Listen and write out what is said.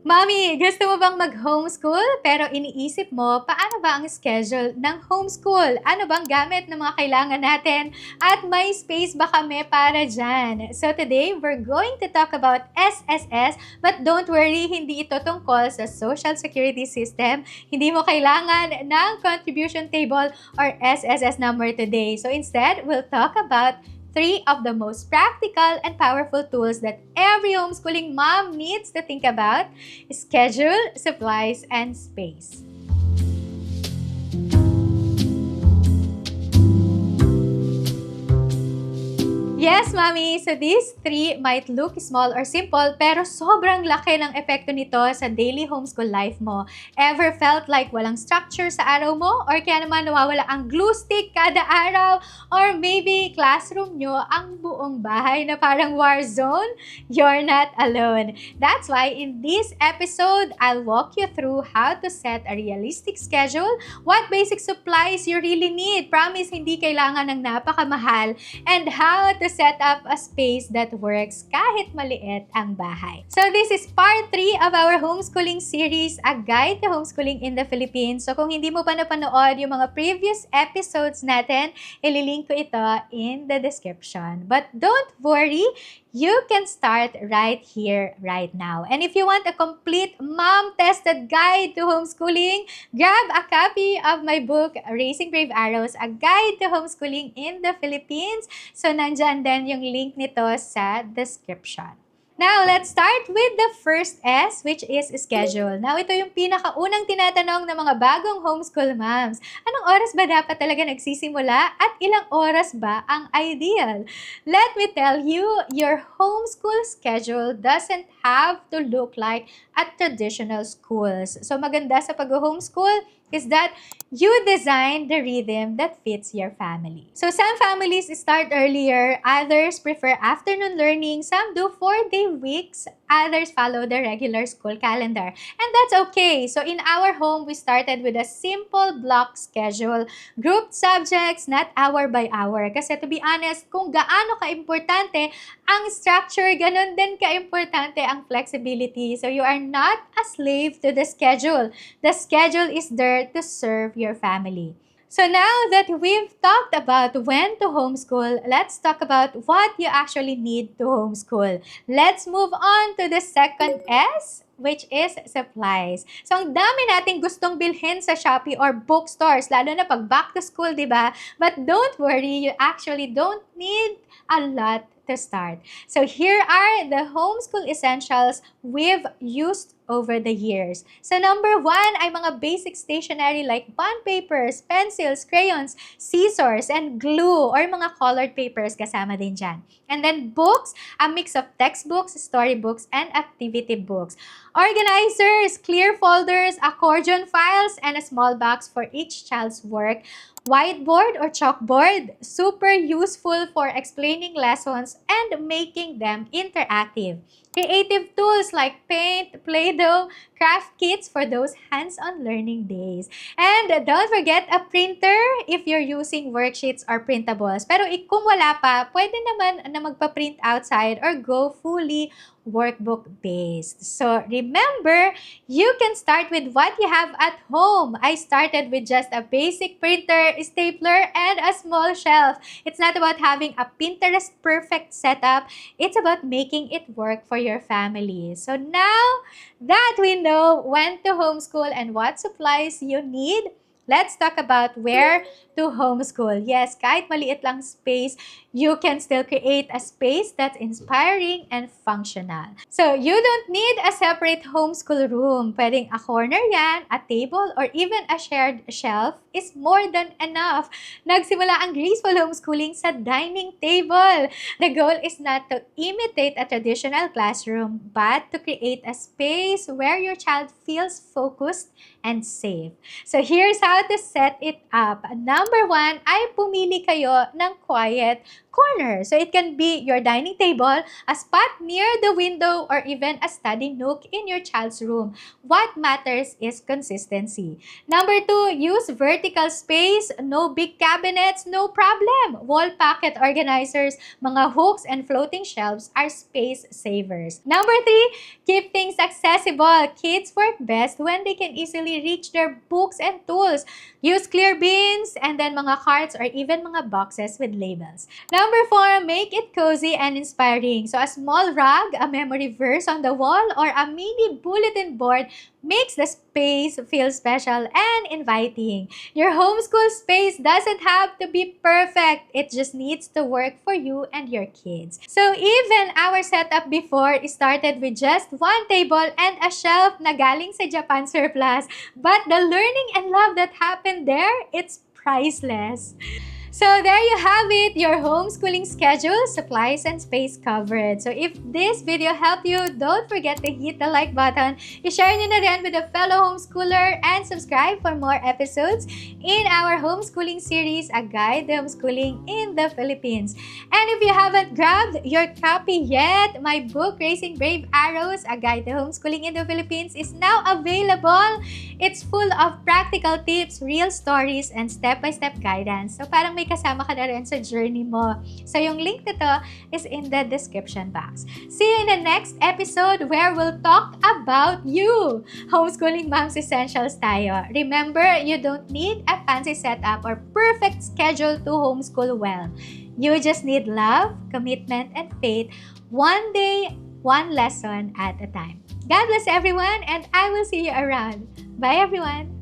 Mami, gusto mo bang mag-homeschool? Pero iniisip mo, paano ba ang schedule ng homeschool? Ano bang gamit ng mga kailangan natin? At may space ba kami para dyan? So today, we're going to talk about SSS, but don't worry, hindi ito tungkol sa Social Security System. Hindi mo kailangan ng contribution table or SSS number today. So instead, we'll talk about three of the most practical and powerful tools that every homeschooling mom needs to think about: schedule, supplies, and space. Yes, Mami! So these three might look small or simple, pero sobrang laki ng epekto nito sa daily homeschool life mo. Ever felt like walang structure sa araw mo? Or kaya naman nawawala ang glue stick kada araw? Or maybe classroom nyo ang buong bahay na parang war zone? You're not alone. That's why in this episode, I'll walk you through how to set a realistic schedule, what basic supplies you really need, promise hindi kailangan ng napakamahal, and how to set up a space that works kahit maliit ang bahay. So this is part 3 of our homeschooling series, a guide to homeschooling in the Philippines. So kung hindi mo pa napanood yung mga previous episodes natin, ililink ko ito in the description. But don't worry, you can start right here, right now. And if you want a complete mom-tested guide to homeschooling, grab a copy of my book, Raising Brave Arrows, a guide to homeschooling in the Philippines. So nandyan din yung link nito sa description. Now, let's start with the first S, which is schedule. Now, ito yung pinakaunang tinatanong ng mga bagong homeschool moms. Anong oras ba dapat talaga nagsisimula at ilang oras ba ang ideal? Let me tell you, your homeschool schedule doesn't have to look like a traditional schools. So, maganda sa pag-homeschool is that you design the rhythm that fits your family. So some families start earlier, others prefer afternoon learning, some do 4-day weeks, others follow the regular school calendar. And that's okay. So in our home, we started with a simple block schedule, grouped subjects, not hour by hour. Kasi to be honest, kung gaano ka-importante ang structure, ganun din ka-importante ang flexibility. So you are not a slave to the schedule. The schedule is there to serve your family. So now that we've talked about when to homeschool, let's talk about what you actually need to homeschool. Let's move on to the second S, which is supplies. So, ang dami nating gustong bilhin sa Shopee or bookstores, lalo na pag back to school, di ba? But don't worry, you actually don't need a lot to start. So, here are the homeschool essentials we've used over the years. So, number 1 ay mga basic stationery like bond papers, pencils, crayons, scissors, and glue, or mga colored papers kasama din dyan. And then books, a mix of textbooks, storybooks, and activity books. Organizers, clear folders, accordion files, and a small box for each child's work. Whiteboard or chalkboard, super useful for explaining lessons and making them interactive. Creative tools like paint, Play-Doh, craft kits for those hands-on learning days. And don't forget a printer if you're using worksheets or printables. Pero kung wala pa, pwede naman na magpa-print outside or go fully workbook-based. So remember, you can start with what you have at home. I started with just a basic printer, stapler, and a small shelf. It's not about having a Pinterest perfect setup. It's about making it work for your family. So now that we know when to homeschool and what supplies you need, let's talk about where to homeschool. Yes, kahit maliit lang space, you can still create a space that's inspiring and functional. So, you don't need a separate homeschool room. Pwedeng a corner yan, a table, or even a shared shelf is more than enough. Nagsimula ang graceful homeschooling sa dining table. The goal is not to imitate a traditional classroom, but to create a space where your child feels focused and safe. So, here's how to set it up. Number 1 ay pumili kayo ng quiet, corner. So it can be your dining table, a spot near the window, or even a study nook in your child's room. What matters is consistency. Number 2, use vertical space. No big cabinets, no problem. Wall pocket organizers, mga hooks, and floating shelves are space savers. Number 3, keep things accessible. Kids work best when they can easily reach their books and tools. Use clear bins and then mga carts or even mga boxes with labels. Number 4, make it cozy and inspiring. So a small rug, a memory verse on the wall, or a mini bulletin board makes the space feel special and inviting. Your homeschool space doesn't have to be perfect. It just needs to work for you and your kids. So even our setup before started with just one table and a shelf na galing sa Japan surplus. But the learning and love that happened there, it's priceless. So there you have it, your homeschooling schedule, supplies, and space covered. So if this video helped you, don't forget to hit the like button, i-share nyo na rin with a fellow homeschooler, and subscribe for more episodes in our homeschooling series, A Guide to Homeschooling in the Philippines. And if you haven't grabbed your copy yet, my book, Raising Brave Arrows, A Guide to Homeschooling in the Philippines, is now available. It's full of practical tips, real stories, and step-by-step guidance. So parang may kasama ka na rin sa journey mo. So yung link nito is in the description box. See you in the next episode where we'll talk about you. Homeschooling Moms Essentials tayo. Remember, you don't need a fancy setup or perfect schedule to homeschool well. You just need love, commitment, and faith, one day, one lesson at a time. God bless everyone, and I will see you around. Bye everyone!